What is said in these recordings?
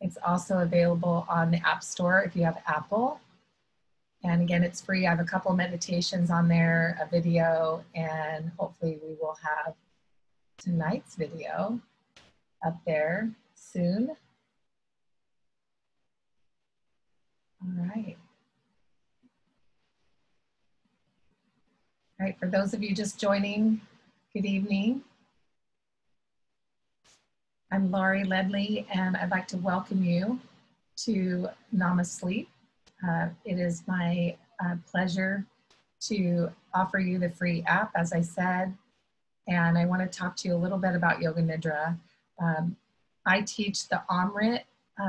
It's also available on the App Store if you have Apple. And again, it's free. I have a couple meditations on there, a video, and hopefully we will have tonight's video up there soon. All right. All right, for those of you just joining, good evening. I'm Lauri Ledley, and I'd like to welcome you to Nama Sleep. It is my pleasure to offer you the free app, as I said, and I want to talk to you a little bit about Yoga Nidra. I teach the Amrit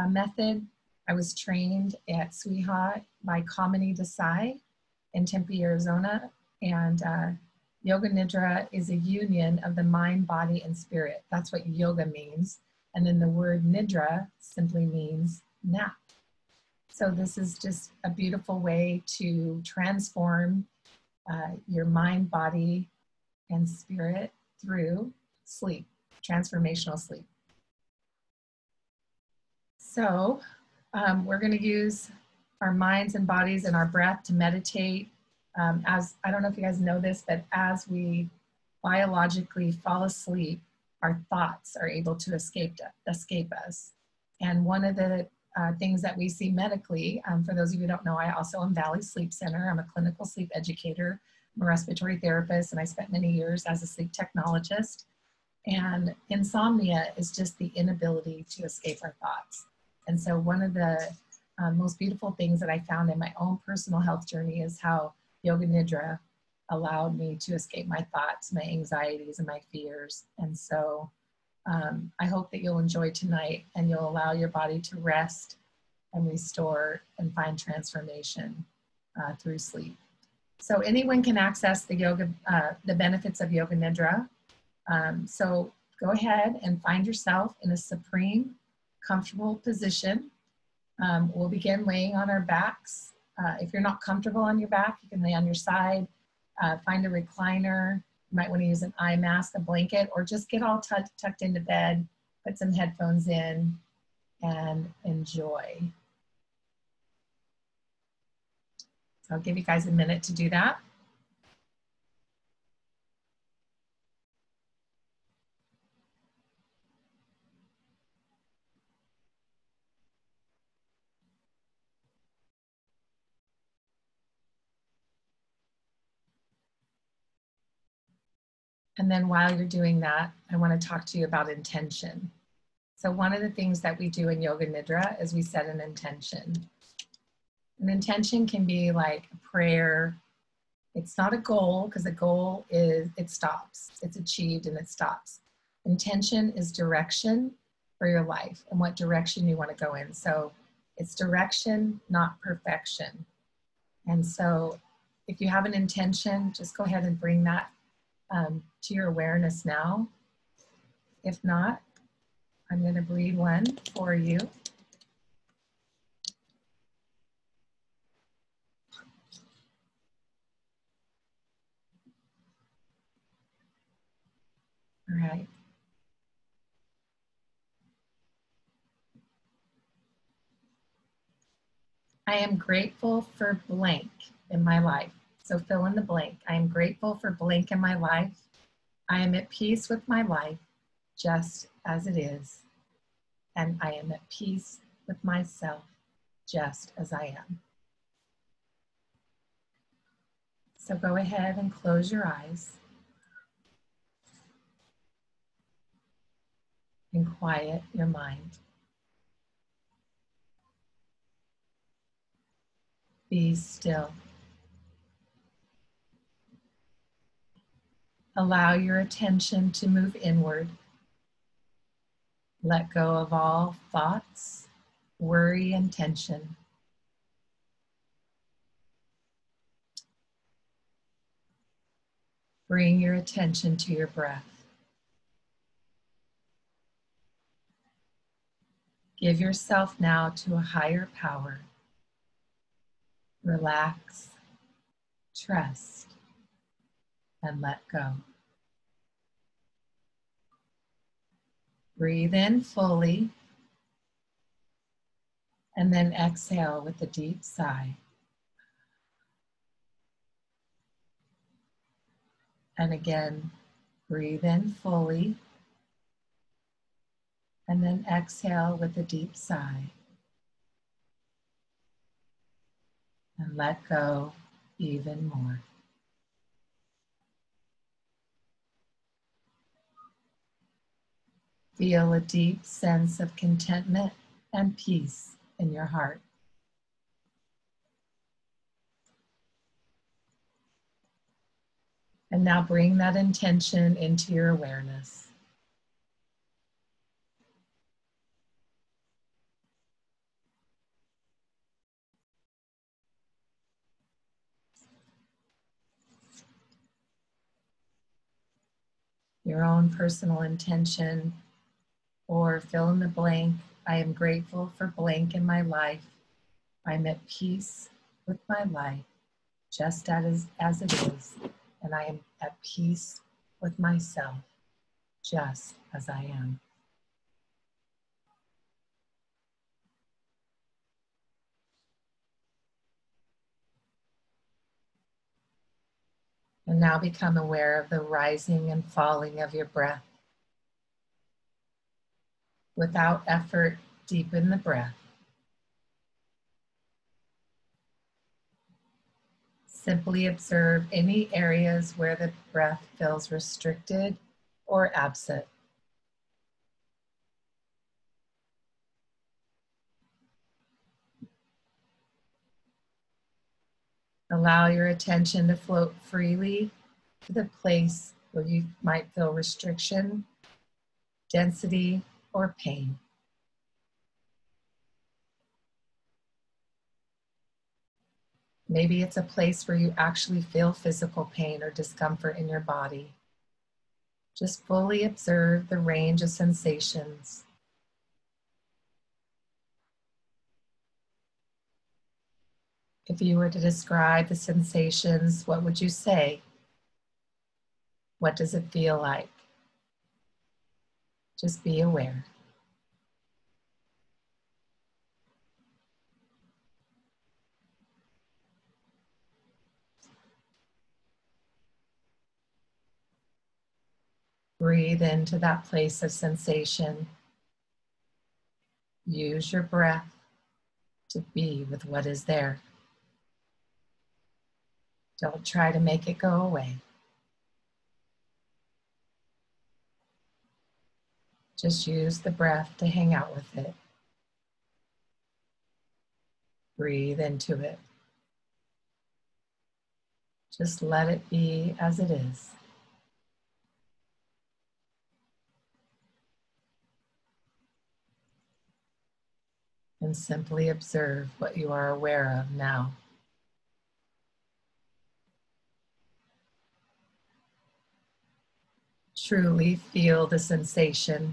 method. I was trained at Swiha by Kamini Desai in Tempe, Arizona, and Yoga Nidra is a union of the mind, body, and spirit. That's what yoga means. And then the word Nidra simply means nap. So this is just a beautiful way to transform your mind, body, and spirit through sleep, transformational sleep. So we're going to use our minds and bodies and our breath to meditate. As I don't know if you guys know this, but as we biologically fall asleep, our thoughts are able to escape us. And one of the things that we see medically, for those of you who don't know, I also am Valley Sleep Center. I'm a clinical sleep educator, I'm a respiratory therapist, and I spent many years as a sleep technologist. And insomnia is just the inability to escape our thoughts. And so one of the most beautiful things that I found in my own personal health journey is how Yoga Nidra allowed me to escape my thoughts, my anxieties, and my fears. And so I hope that you'll enjoy tonight and you'll allow your body to rest and restore and find transformation through sleep. So anyone can access the yoga, the benefits of Yoga Nidra. So go ahead and find yourself in a supreme, comfortable position. We'll begin laying on our backs. If you're not comfortable on your back, you can lay on your side. Find a recliner. You might want to use an eye mask, a blanket, or just get all tucked into bed, put some headphones in, and enjoy. So I'll give you guys a minute to do that. And then while you're doing that, I want to talk to you about intention. So one of the things that we do in Yoga Nidra is we set an intention. An intention can be like a prayer. It's not a goal, because a goal is, it stops. It's achieved and it stops. Intention is direction for your life and what direction you want to go in. So it's direction, not perfection. And so if you have an intention, just go ahead and bring that to your awareness now. If not, I'm going to breathe one for you. All right. I am grateful for blank in my life. So fill in the blank. I am grateful for blank in my life. I am at peace with my life just as it is. And I am at peace with myself just as I am. So go ahead and close your eyes and quiet your mind. Be still. Allow your attention to move inward. Let go of all thoughts, worry, and tension. Bring your attention to your breath. Give yourself now to a higher power. Relax, trust, and let go. Breathe in fully And then exhale with a deep sigh. And again, breathe in fully. And then exhale with a deep sigh. And let go even more. Feel a deep sense of contentment and peace in your heart. And now bring that intention into your awareness. Your own personal intention, or fill in the blank. I am grateful for blank in my life. I'm at peace with my life, just as it is. And I am at peace with myself, just as I am. And now become aware of the rising and falling of your breath. Without effort, deepen the breath. Simply observe any areas where the breath feels restricted or absent. Allow your attention to float freely to the place where you might feel restriction, density, or pain. Maybe it's a place where you actually feel physical pain or discomfort in your body. Just fully observe the range of sensations. If you were to describe the sensations, what would you say? What does it feel like? Just be aware. Breathe into that place of sensation. Use your breath to be with what is there. Don't try to make it go away. Just use the breath to hang out with it. Breathe into it. Just let it be as it is. And simply observe what you are aware of now. Truly feel the sensation.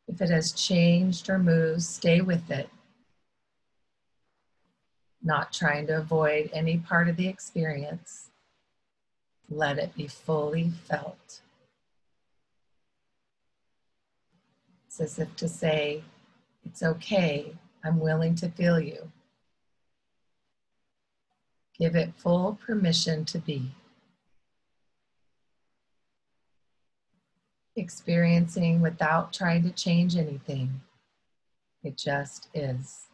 If it has changed or moved, stay with it. Not trying to avoid any part of the experience. Let it be fully felt. It's as if to say, it's okay, I'm willing to feel you. Give it full permission to be. Experiencing without trying to change anything. It just is.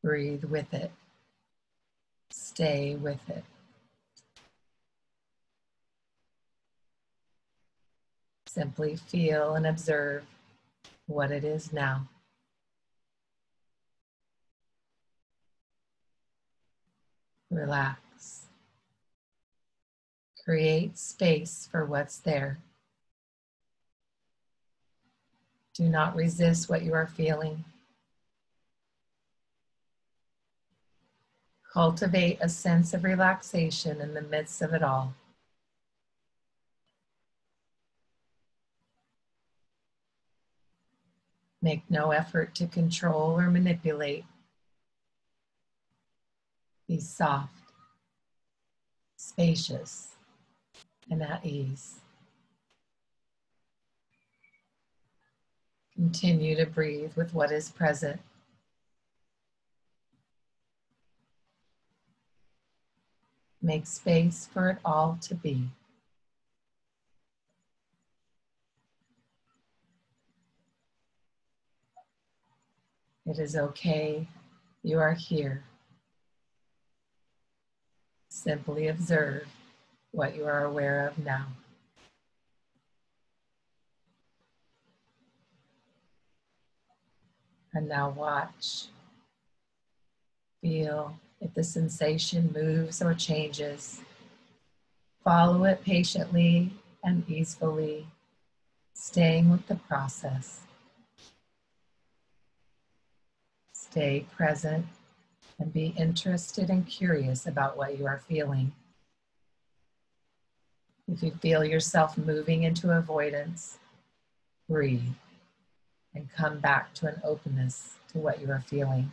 Breathe with it. Stay with it. Simply feel and observe what it is now. Relax. Create space for what's there. Do not resist what you are feeling. Cultivate a sense of relaxation in the midst of it all. Make no effort to control or manipulate. Be soft, spacious, and at ease. Continue to breathe with what is present. Make space for it all to be. It is okay. You are here. Simply observe what you are aware of now. And now watch, feel if the sensation moves or changes. Follow it patiently and easily, staying with the process. Stay present and be interested and curious about what you are feeling. If you feel yourself moving into avoidance, breathe and come back to an openness to what you are feeling.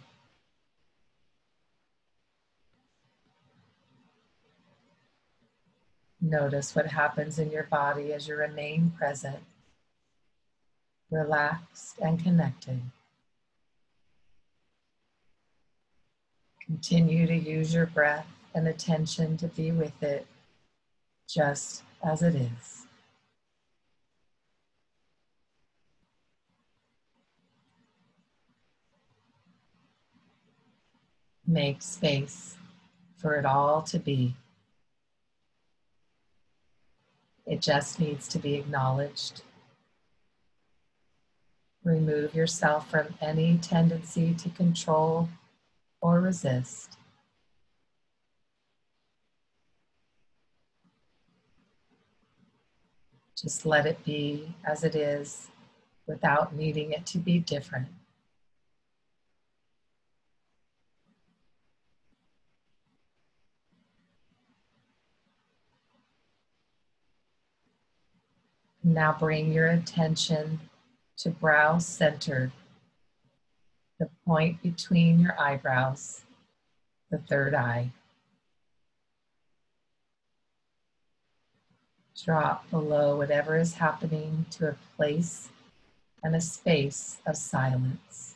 Notice what happens in your body as you remain present, relaxed and connected. Continue to use your breath and attention to be with it just as it is. Make space for it all to be. It just needs to be acknowledged. Remove yourself from any tendency to control or resist. Just let it be as it is without needing it to be different. Now bring your attention to brow center, the point between your eyebrows, the third eye. Drop below whatever is happening to a place and a space of silence.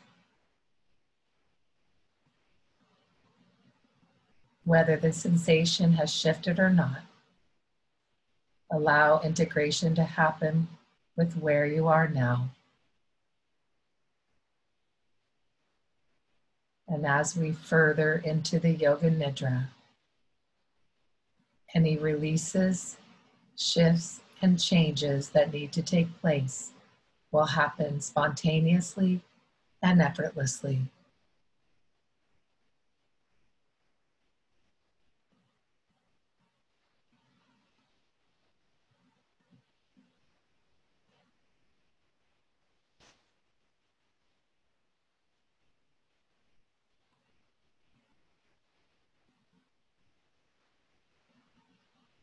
Whether the sensation has shifted or not, allow integration to happen with where you are now. And as we further into the Yoga Nidra, any releases, shifts, and changes that need to take place will happen spontaneously and effortlessly.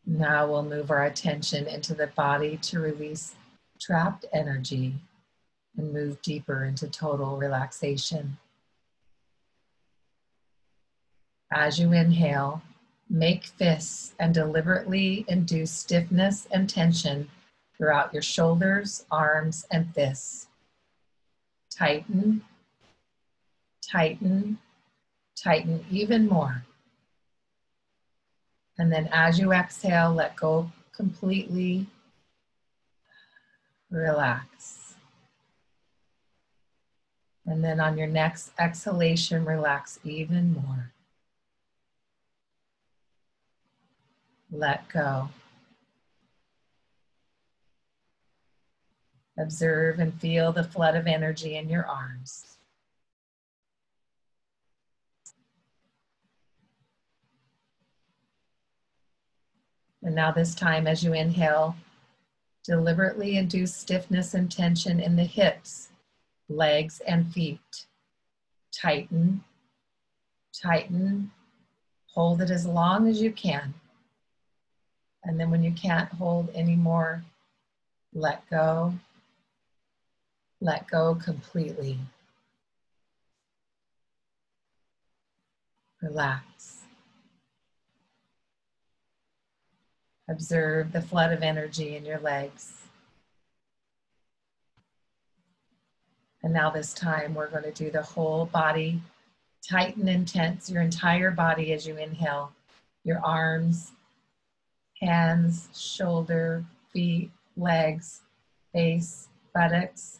Now we'll move our attention into the body to release trapped energy and move deeper into total relaxation. As you inhale, make fists and deliberately induce stiffness and tension throughout your shoulders, arms, and fists. Tighten, tighten, tighten even more. And then as you exhale, let go completely. Relax. And then on your next exhalation, relax even more. Let go. Observe and feel the flood of energy in your arms. And now this time as you inhale, deliberately induce stiffness and tension in the hips, legs, and feet. Tighten, tighten, hold it as long as you can. And then when you can't hold anymore, let go completely. Relax. Observe the flood of energy in your legs. And now this time we're going to do the whole body, tighten and tense your entire body as you inhale. Your arms, hands, shoulder, feet, legs, face, buttocks.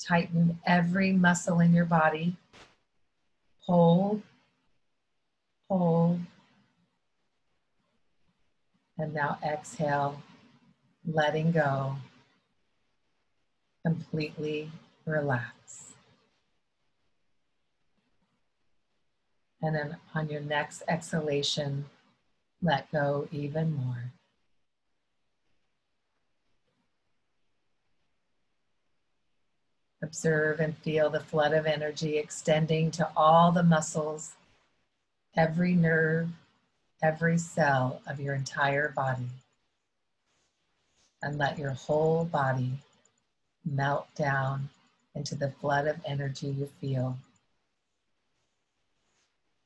Tighten every muscle in your body. Hold, hold. And now exhale, letting go. Completely relax. And then on your next exhalation, let go even more. Observe and feel the flood of energy extending to all the muscles, every nerve, every cell of your entire body. And let your whole body melt down into the flood of energy you feel.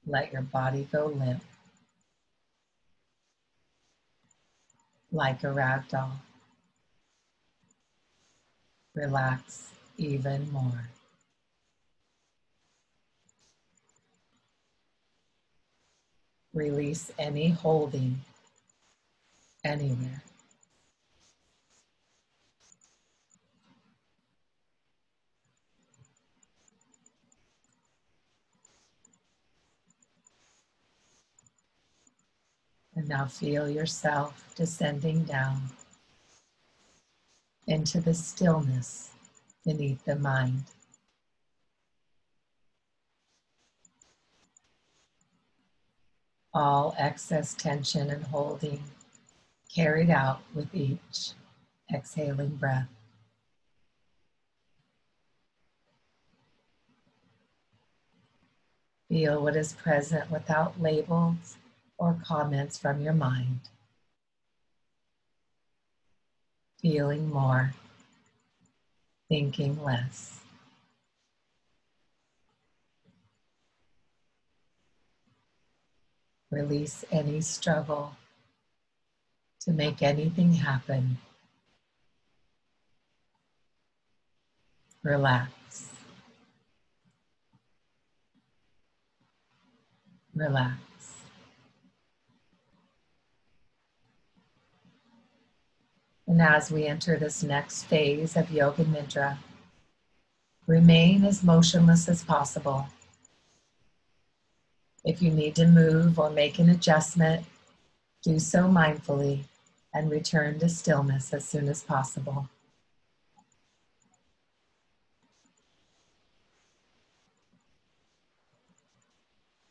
Let your body go limp, like a rag doll. Relax even more. Release any holding anywhere. And now feel yourself descending down into the stillness beneath the mind. All excess tension and holding carried out with each exhaling breath. Feel what is present without labels or comments from your mind. Feeling more, thinking less. Release any struggle to make anything happen. Relax. Relax. And as we enter this next phase of Yoga Nidra, remain as motionless as possible. If you need to move or make an adjustment, do so mindfully and return to stillness as soon as possible.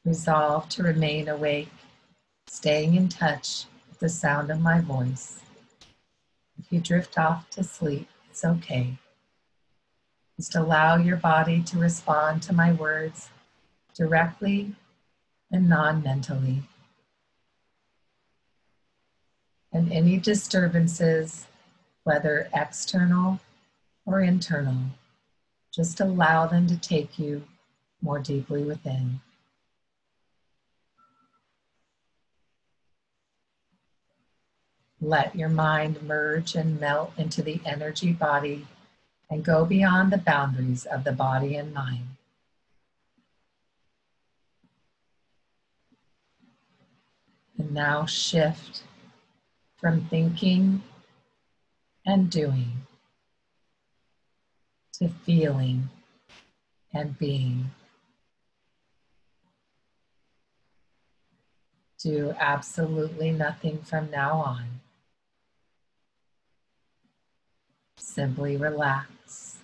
Resolve to remain awake, staying in touch with the sound of my voice. If you drift off to sleep, it's okay. Just allow your body to respond to my words directly and non-mentally. And any disturbances, whether external or internal, just allow them to take you more deeply within. Let your mind merge and melt into the energy body and go beyond the boundaries of the body and mind. And now shift from thinking and doing to feeling and being. Do absolutely nothing from now on. Simply relax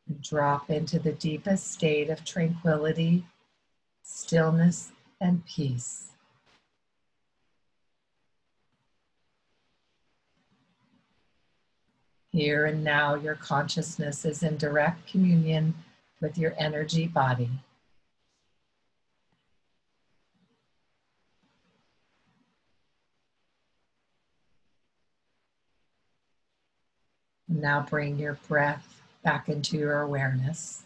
and drop into the deepest state of tranquility, stillness, and peace. Here and now, your consciousness is in direct communion with your energy body. Now bring your breath back into your awareness.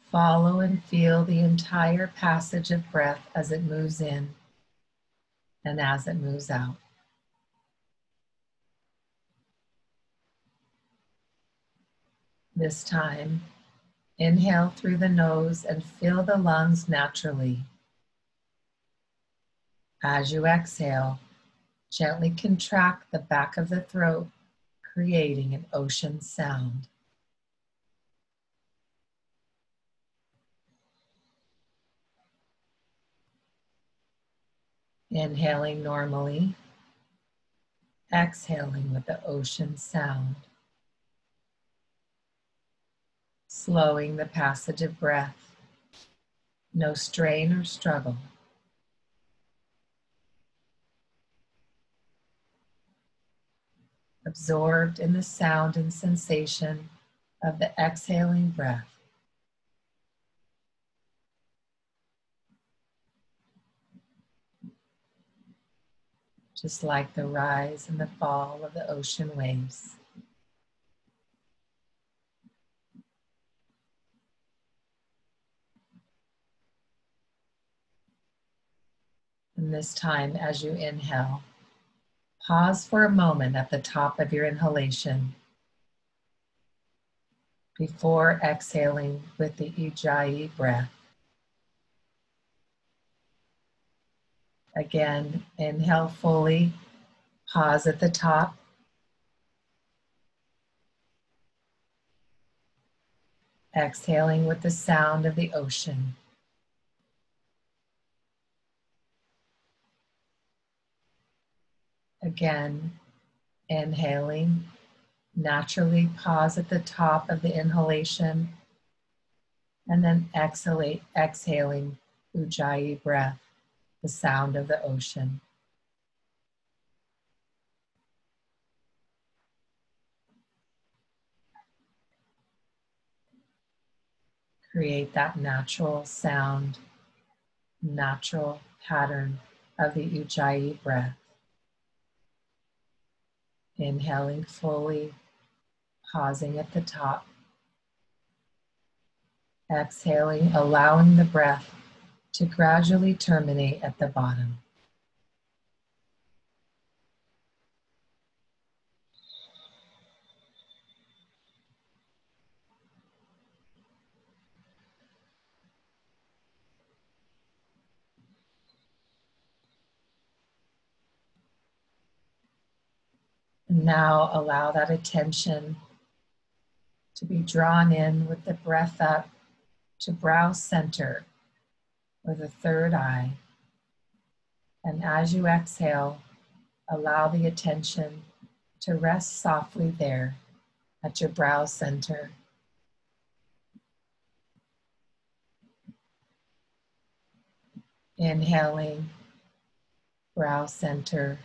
Follow and feel the entire passage of breath as it moves in and as it moves out. This time, inhale through the nose and fill the lungs naturally. As you exhale, gently contract the back of the throat, creating an ocean sound. Inhaling normally, exhaling with the ocean sound. Slowing the passage of breath, no strain or struggle. Absorbed in the sound and sensation of the exhaling breath. Just like the rise and the fall of the ocean waves. And this time, as you inhale, pause for a moment at the top of your inhalation before exhaling with the Ujjayi breath. Again, inhale fully, pause at the top. Exhaling with the sound of the ocean. Again, inhaling, naturally pause at the top of the inhalation, and then exhaling Ujjayi breath, the sound of the ocean. Create that natural sound, natural pattern of the Ujjayi breath. Inhaling fully, pausing at the top. Exhaling, allowing the breath to gradually terminate at the bottom. And now allow that attention to be drawn in with the breath up to brow center or the third eye. And as you exhale, allow the attention to rest softly there at your brow center. Inhaling, brow center.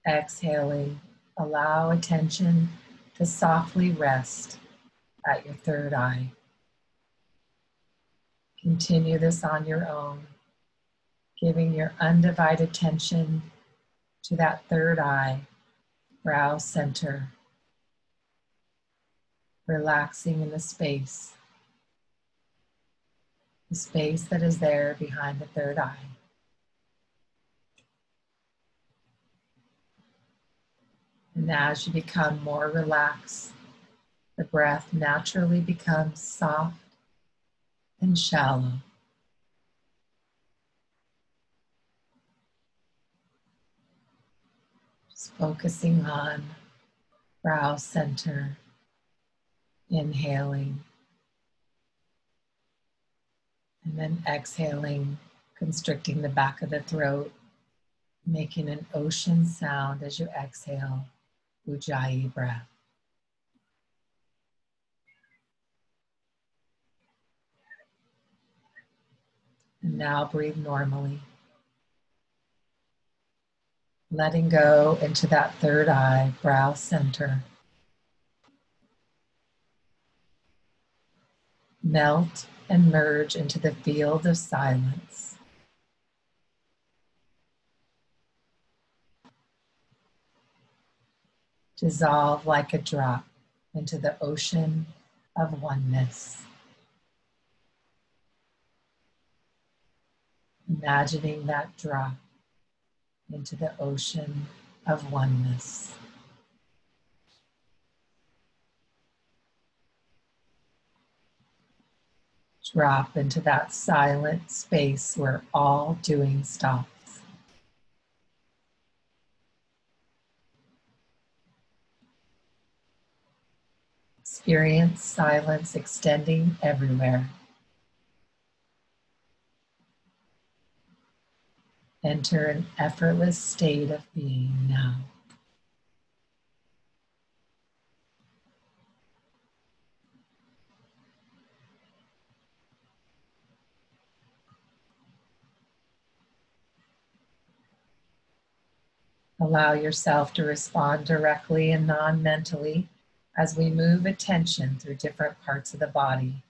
Exhaling, allow attention to softly rest at your third eye. Continue this on your own, giving your undivided attention to that third eye, brow center, relaxing in the space that is there behind the third eye. And as you become more relaxed, the breath naturally becomes soft and shallow. Just focusing on brow center, inhaling, and then exhaling, constricting the back of the throat, making an ocean sound as you exhale, Ujjayi breath. And now breathe normally. Letting go into that third eye, brow center. Melt and merge into the field of silence. Dissolve like a drop into the ocean of oneness. Imagining that drop into the ocean of oneness. Drop into that silent space where all doing stops. Experience silence extending everywhere. Enter an effortless state of being now. Allow yourself to respond directly and non-mentally as we move attention through different parts of the body.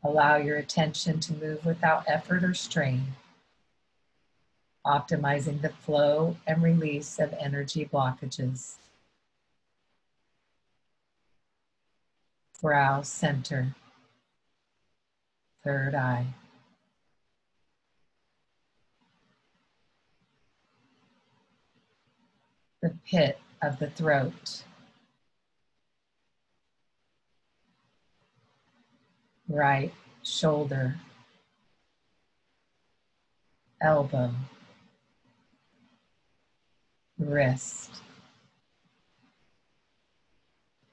Allow your attention to move without effort or strain, optimizing the flow and release of energy blockages. Brow center, third eye. The pit of the throat. Right shoulder, elbow, wrist,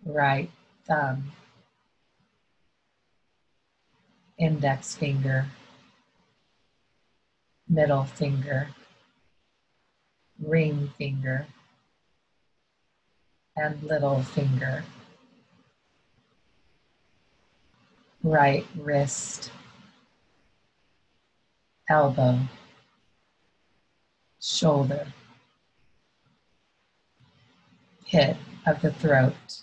right thumb, index finger, middle finger, ring finger, and little finger. Right wrist, elbow, shoulder, pit of the throat,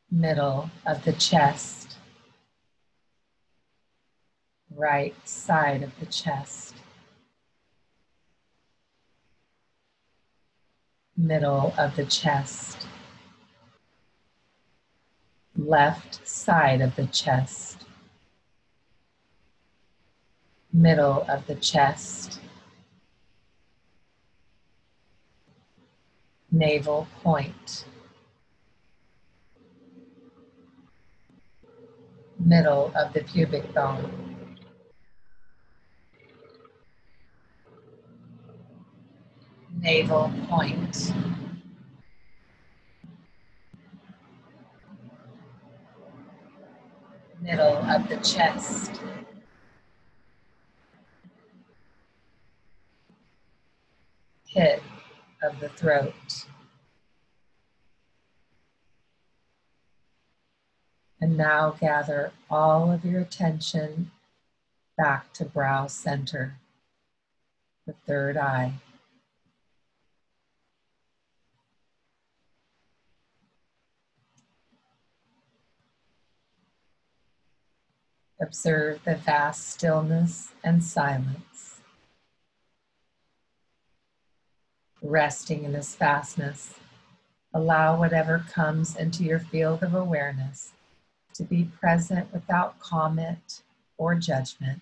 middle of the chest, right side of the chest, middle of the chest, left side of the chest, middle of the chest, navel point, middle of the pubic bone, navel point, middle of the chest, pit of the throat. And now gather all of your attention back to brow center, the third eye. Observe the vast stillness and silence. Resting in this vastness, allow whatever comes into your field of awareness to be present without comment or judgment.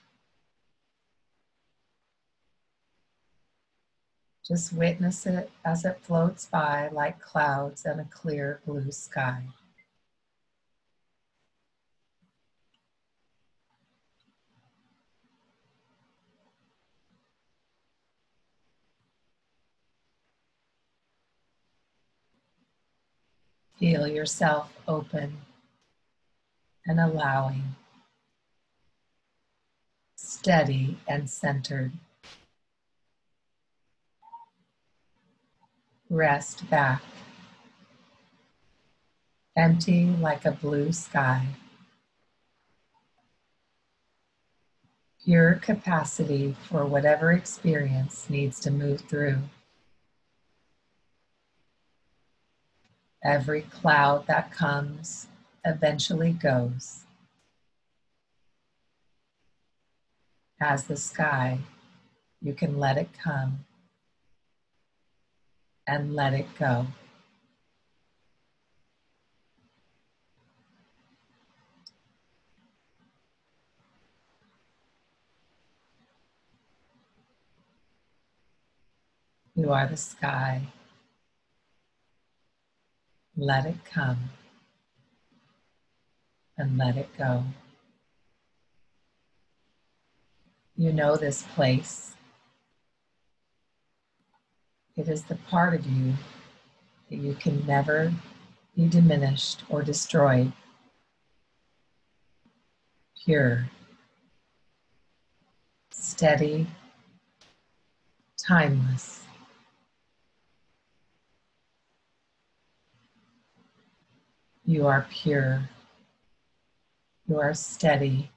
Just witness it as it floats by like clouds in a clear blue sky. Feel yourself open and allowing, steady and centered. Rest back, empty like a blue sky. Pure capacity for whatever experience needs to move through. Every cloud that comes eventually goes. As the sky, you can let it come and let it go. You are the sky. Let it come and let it go. You know this place. It is the part of you that you can never be diminished or destroyed. Pure, steady, timeless. You are pure. You are steady.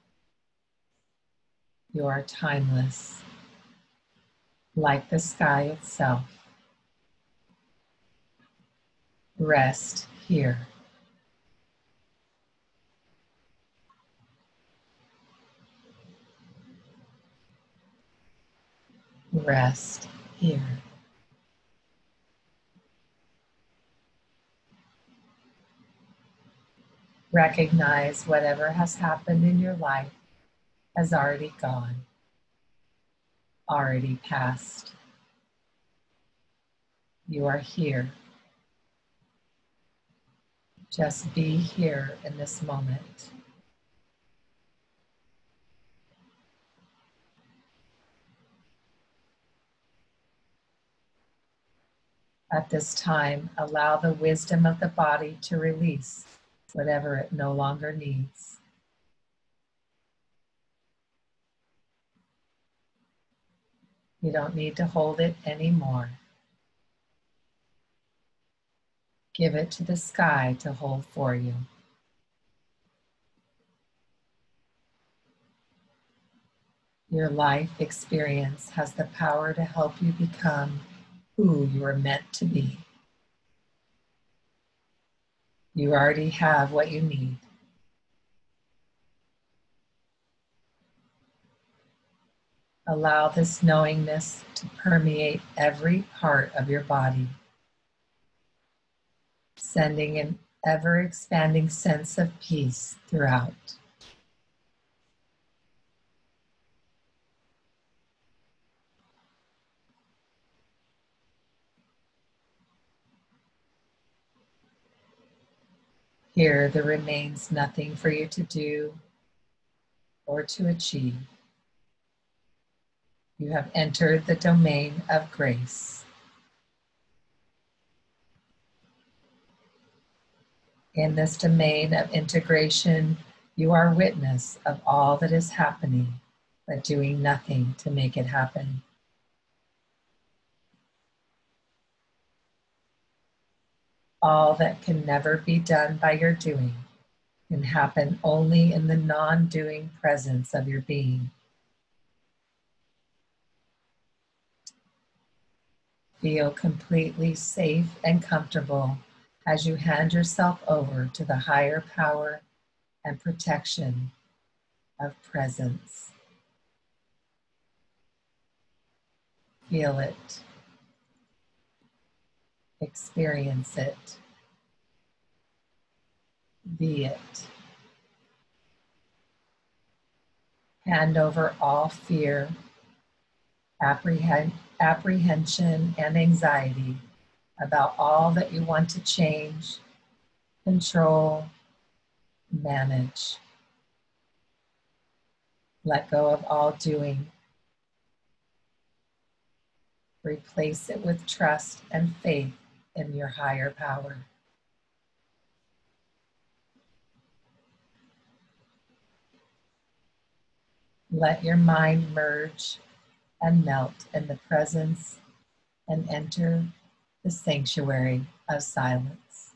You are timeless, like the sky itself. Rest here. Rest here. Recognize whatever has happened in your life has already gone, already passed. You are here. Just be here in this moment. At this time, allow the wisdom of the body to release whatever it no longer needs. You don't need to hold it anymore. Give it to the sky to hold for you. Your life experience has the power to help you become who you are meant to be. You already have what you need. Allow this knowingness to permeate every part of your body, sending an ever-expanding sense of peace throughout. Here, there remains nothing for you to do or to achieve. You have entered the domain of grace. In this domain of integration, you are witness of all that is happening, but doing nothing to make it happen. All that can never be done by your doing can happen only in the non-doing presence of your being. Feel completely safe and comfortable as you hand yourself over to the higher power and protection of presence. Feel it. Experience it. Be it. Hand over all fear, apprehension, and anxiety about all that you want to change, control, manage. Let go of all doing. Replace it with trust and faith in your higher power. Let your mind merge and melt in the presence and enter the sanctuary of silence.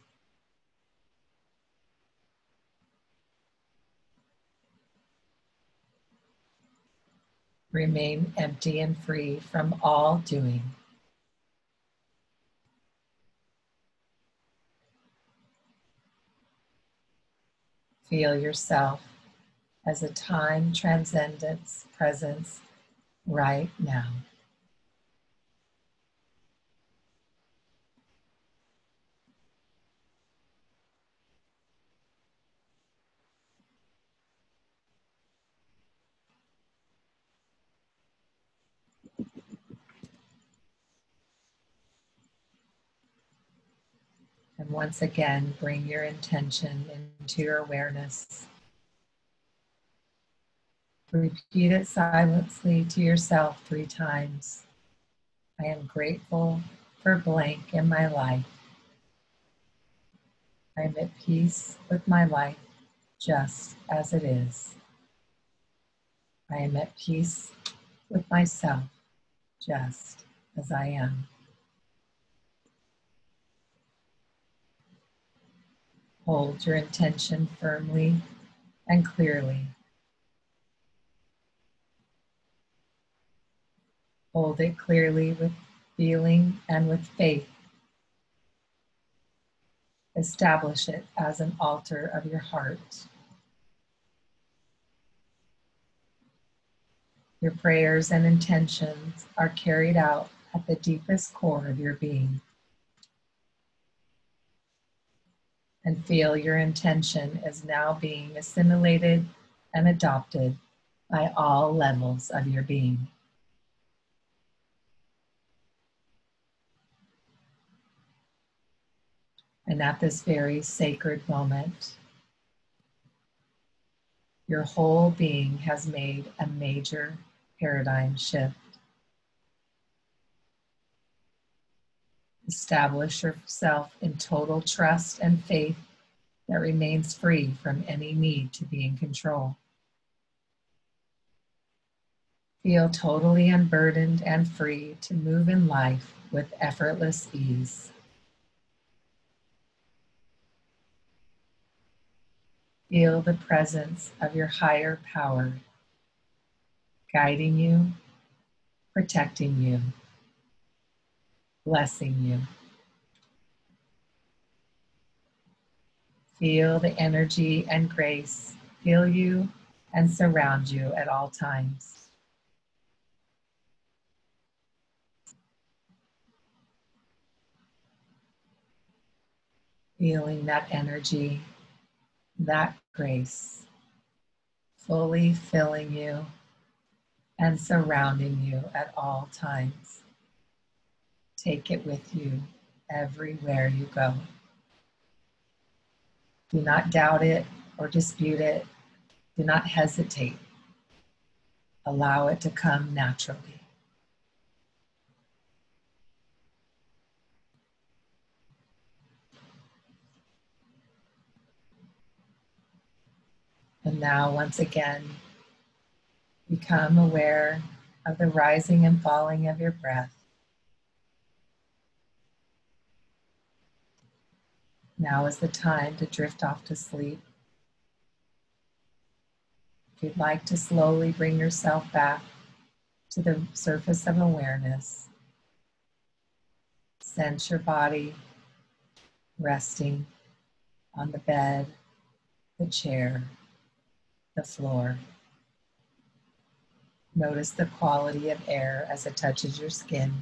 Remain empty and free from all doing. Feel yourself as a time transcendence presence right now. And once again, bring your intention into your awareness. Repeat it silently to yourself 3 times. I am grateful for blank in my life. I am at peace with my life just as it is. I am at peace with myself just as I am. Hold your intention firmly and clearly. Hold it clearly with feeling and with faith. Establish it as an altar of your heart. Your prayers and intentions are carried out at the deepest core of your being. And feel your intention is now being assimilated and adopted by all levels of your being. And at this very sacred moment, your whole being has made a major paradigm shift. Establish yourself in total trust and faith that remains free from any need to be in control. Feel totally unburdened and free to move in life with effortless ease. Feel the presence of your higher power, guiding you, protecting you, blessing you. Feel the energy and grace fill you and surround you at all times. Feeling that energy, that grace, fully filling you and surrounding you at all times. Take it with you everywhere you go. Do not doubt it or dispute it. Do not hesitate. Allow it to come naturally. And now, once again, become aware of the rising and falling of your breath. Now is the time to drift off to sleep. If you'd like to slowly bring yourself back to the surface of awareness, sense your body resting on the bed, the chair, the floor. Notice the quality of air as it touches your skin.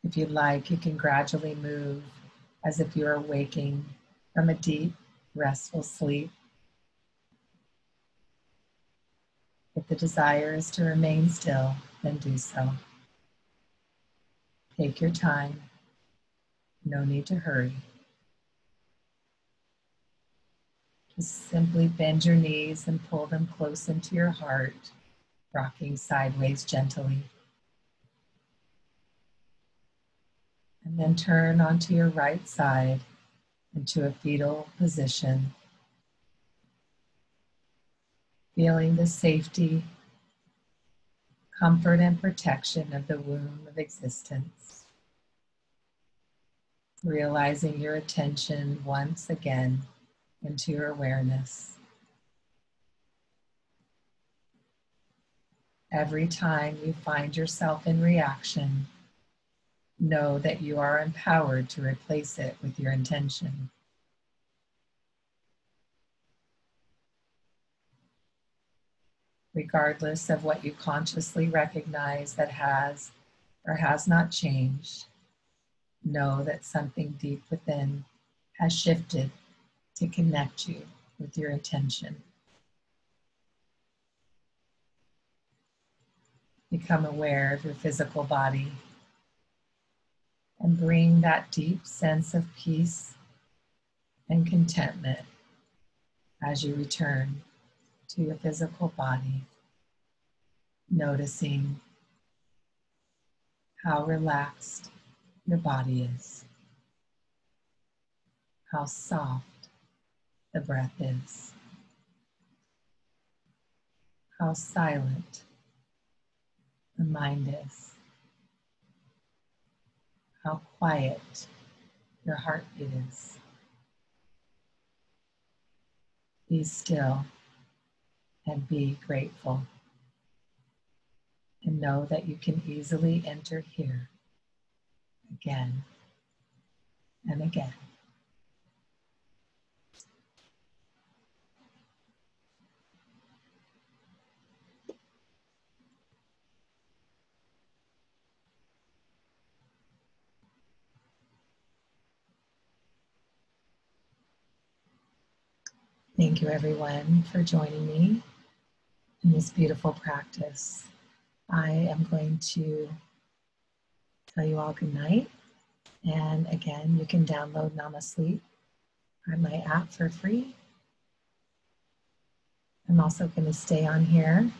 If you'd like, you can gradually move as if you are waking from a deep, restful sleep. If the desire is to remain still, then do so. Take your time. No need to hurry. Just simply bend your knees and pull them close into your heart, rocking sideways gently. And then turn onto your right side into a fetal position, feeling the safety, comfort, and protection of the womb of existence. Realizing your attention once again into your awareness. Every time you find yourself in reaction, know that you are empowered to replace it with your intention. Regardless of what you consciously recognize that has or has not changed, know that something deep within has shifted to connect you with your attention. Become aware of your physical body and bring that deep sense of peace and contentment as you return to your physical body, noticing how relaxed your body is, how soft the breath is, how silent the mind is, how quiet your heartbeat is. Be still and be grateful, and know that you can easily enter here again and again. Thank you, everyone, for joining me in this beautiful practice. I am going to tell you all good night. And again, you can download NamaSleep on my app for free. I'm also going to stay on here